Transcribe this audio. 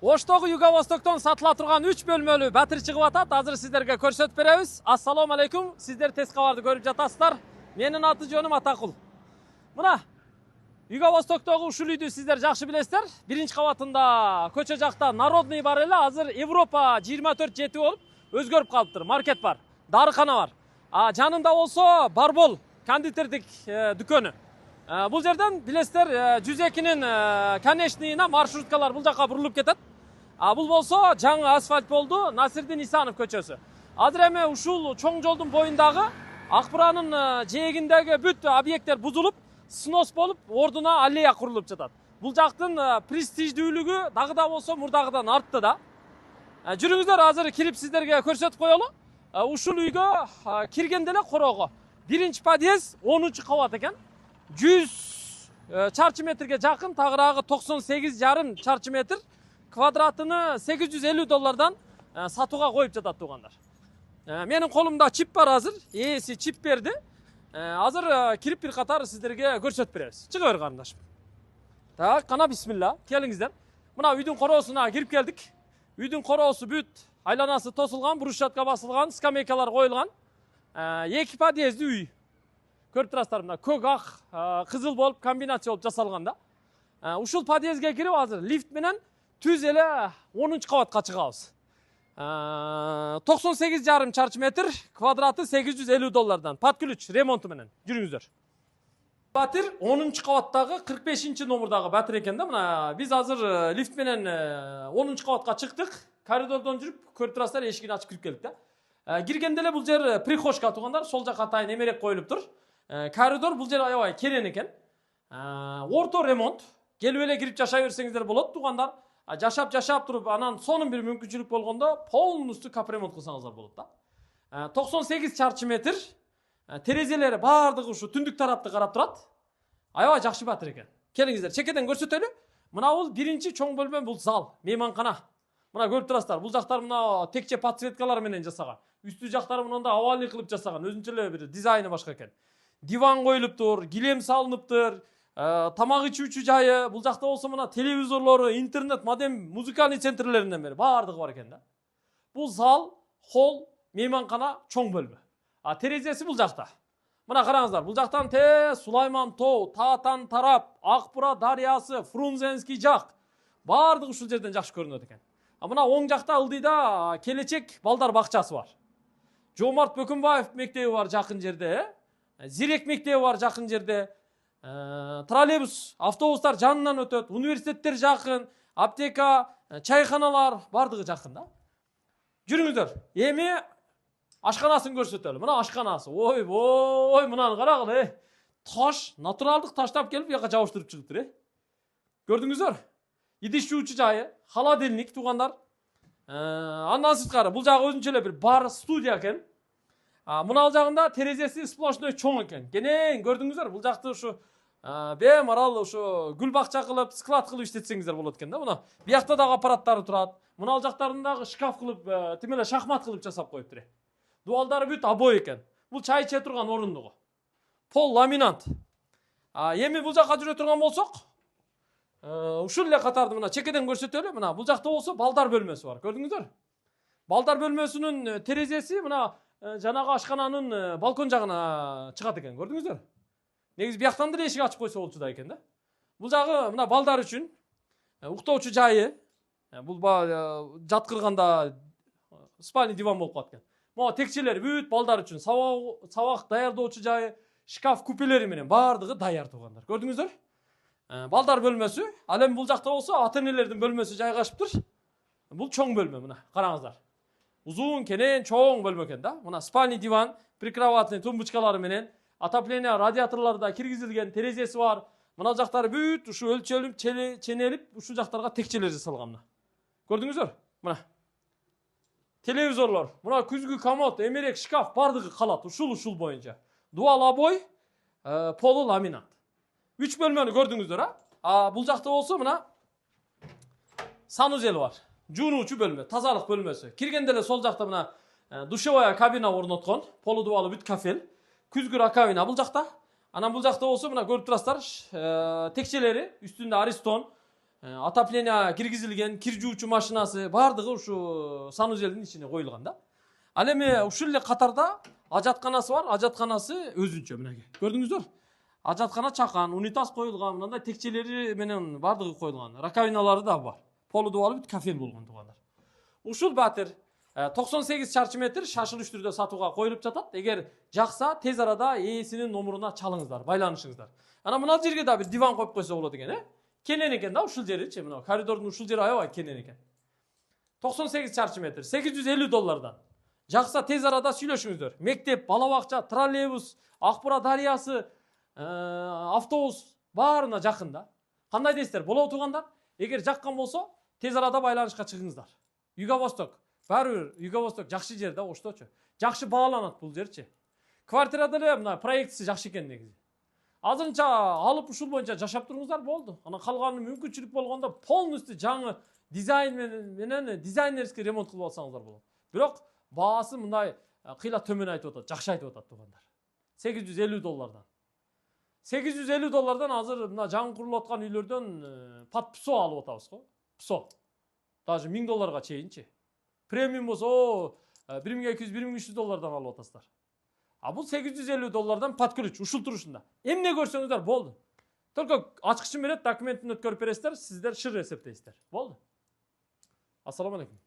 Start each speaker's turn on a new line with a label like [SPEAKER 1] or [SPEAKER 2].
[SPEAKER 1] Оштогу Юго-Востоктон сатыла турган 3 бөлмөлүү батир чыгып атат. Азыр сиздерге көрсөтүп беребиз. Ассалому алейкум. Сиздер тест кабарды көрүп жатасыздар. Менин аты жөнүм Атакул. Мына Юго-Востоктогу ушул үйдү сиздер жакшы билесиздер. Биринчи кабатында көчө жакта Народный бар эле. Азыр Европа 24/7 болуп өзгөрүп калыптыр. Маркет бар, дарыкана бар. Жанында болсо Барбол кондитердик дүкөнү. Бул жерден билесиздер 102-нин конечныйына маршруткалар бул жака бурулуп кетет. Бул болсо жаңы асфальт болду, Насирдин Исанов көчөсү. Азыр эми ушул чоң жолдун боюндагы Акбуранын жээгиндеги бүт объекттер бузулуп, снос болуп, ордуна аллея курулуп жатат. Бул жактын престиждүүлүгү дагы да болсо мурдагыдан артты да. Жүрүңүздөр, азыр кирип сиздерге көрсөтүп коелу. Ушул үйгө киргенде эле короого. Биринчи подъезд 10-чу кабат экен. 100 чарчы метрге жакын, тагыраагы 98,5 чарчы метр, квадратыны $850 сатууга коюп жатат туугандар. Менин колумда чип бар азыр, ээси чип берди. Азыр кирип бир катар сиздерге көрсөтүп беребиз. Чыга бер карындашым. Так, кана бисмилла, келиңиздер. Мына үйдүн короосуна кирип келдик. Үйдүн короосу бүт, айланасы тосулган, брусчатка басылган, скамейкалар коюлган. 2 подъезди үй. Көрүп турасыздар, мына көк ак, кызыл болуп комбинация болуп жасалган да. Ушул подъездге кирип азыр лифт менен түз эле 10-чу кабатка чыгабыз. 98,5 чарчы метр, квадраты $850. Под ключ ремонту менен. Жүрүңүздөр. Батир 10-чу кабаттагы 45-чи номурдагы батир экен да. Мына биз азыр лифт менен 10-чу кабатка чыктык. Коридордон жүрүп, көрүп турасыздар, эшигин ачып кирип келдик да. Киргенде эле бул жер прихожка туугандар, сол жака атайын эмерек коюлуп тур. Коридор бул жер аябай керен экен. Орто ремонт. Келип эле кирип жашай берсеңиздер болот туугандар. Жашап туруп, анан сонун бир мүмкүнчүлүк болгондо полностью капремонт кылсаңыздар болот да. 98 чарчы метр. Терезелери баардыгы ушу түндүк тарапты карап турат. Аябай жакшы батир экен. Келиңиздер, чекеден көрсөтөлү. Мына бул биринчи чоң бөлмө, бул зал, мейманкана. Мына көрүп турасыздар, бул жактар мына текче подсветкалар менен жасаган. Үстү жактары мындай овальный кылып жасаган, өзүнчө эле бир дизайны башка экен. Диван коюлуптур, килем салыныптыр, тамак ичүүчү жайы, бул жакта болсо мына телевизорлору, интернет, модем, музыкальный центрлеринен бери баардыгы бар экен да. Бул зал, холл, мейманкана, чоң бөлмө. Терезеси бул жакта. Мына караңыздар, бул жактан Сулайман тоо, Таатан тарап, Акбура дарыясы, Фрунзенский жак, баардыгы ушул жерден жакшы көрүнөт экен. Мына оң жакта ылдыйда келечек балдар бакчасы бар. Жомарт Бөкөнбаев мектеби бар жакын жерде, Зирек мектеби бар жакын жерде, троллейбус, автобустар жанынан өтөт, университеттер жакын, аптека, чайханалар бардыгы жакын да. Жүрүңүздөр. Эми ашканасын көрсөтөлү. Мына ашканасы. Ой, мынаны карагыла, таш, натуралдык таштап келип яка жабыштырып чыгыптыр, Көрдүңүздөр? Идиш жуучу жайы, холодильник туугандар. Андан сырткары бул жагы өзүнчө эле бир бар, студия экен. Мына жагында терезеси сплошной чоң экен. Кенен көрдүңүздөр, бул жакты ушу бемарал ушу гүл бакча кылып, склад кылып иштетсеңиздер болот экен да. Мына биякта дагы аппараттары турат. Мына жактарындагы шкаф кылып, тим эле шахмат кылып жасап коюптур. Дуалдары бүт обой экен. Бул чай иче турган орундугу. Пол ламинат. Эми бул жака жүрө турган болсок, ушул эле катарды мына чекеден көрсөтөлү. Мына бул жакта болсо балдар бөлмөсү бар. Көрдүңүздөр? Балдар бөлмөсүнүн терезеси мына жанагы ашкананын балкон жагына чыгат экен. Көрдүңүздөр? Негизи бияктан деле эшик ачып койсо болчу да экен да. Бул жагы мына балдар үчүн уктоочу жайы. Бул жаткырганда спальный диван болуп калат экен. Могу текчелер бүт балдар үчүн, сабак даярдоочу жайы, шкаф купелери менен баардыгы даяр туугандар. Көрдүңүздөр? Балдар бөлмөсү. Ал эми бул жакта болсо ата-энелердин бөлмөсү жайгашыптыр. Бул чоң бөлмө мына, караңыздар. Узун, кенен, чоң бөлмө экен да. Мына спальный диван, прикроватный тумбочкалары менен, отопление радиаторлары да киргизилген, терезеси бар. Мына жактары бүт ушу өлчөлүп, ченелип, ушул жактарга текчелер жасалган мына. Көрдүңүздөр? Мына. Телевизорлор, мына күзгү комод, эмерек, шкаф бардыгы калат ушул боюнча. Дуал обой, полу ламинат. 3 бөлмөнү көрдүңүздөр, бул жакта болсо мына санузел бар. Жуунуучу бөлмө, тазалык бөлмөсү. Киргенде эле сол жакта мына душевая кабина орноткон, полу дубалы бүт кафел. Күзгү раковина бул жакта. Анан бул жакта болсо мына көрүп турасыздар, текчелери, үстүндө Аристон, отопление киргизилген, кир жуучу машинасы баардыгы ушу санузелдин ичине коюлган да. Ал эми ушул эле катарда ажатканасы бар. Ажатканасы өзүнчө мынакей. Көрдүңүздөр? Ажаткана чакан, унитаз коюлган, мындай текчелери менен баардыгы коюлган. Раковиналары да бар. Полу дубалы бүт кафель болгон туугандар. Ушул батир 98 чарчы метр шашылыш түрдө сатууга коюлуп жатат. Эгер жакса, тез арада ээсинин номуруна чалыңыздар, байланышыңыздар. Ана мына жерге да бир диван коюп койсо болот экен, Кенен экен да ушул жеричи, мына коридордун ушул жери аябай кенен экен. 98 чарчы метр, $850. Жакса тез арада сүйлөшүңүздөр. Мектеп, бала бакча, троллейбус, Акбура дарыясы, автобус баарына жакын да. Кандай дейсиздер? Болобу туугандар? Эгер жаккан болсо, тез арада байланышка чыгыңыздар. Юго-Восток, баары бир Юго-Восток жакшы жер да, ошточу. Жакшы бааланат бул жерчи. Квартирада эле мына проектиси жакшы экен негизи. Азырынча алып ушул боюнча жашап туруңуздар болду. Анан калганы мүмкүнчүлүк болгондо полностью жаңы дизайн менен дизайнерский ремонт кылып алсаңыздар болот. Бирок баасы мындай кыйла төмөн айтып атат, жакшы айтып атат туугандар. $850. $850 азыр мына жаңы курулуп аткан үйлөрдөн под ПСО алып атабыз го. ПСО. Даже $1000 чейинчи. Премиум болсо $1200-1300 алып атасыздар. А бул $850 под ключ ушул турушунда. Эмне көрсөңүздөр болду. Только ачкычын берет, документин өткөрүп бересиздер, сиздер шыр эсептейсиздер. Болду. Ассаламу алейкум.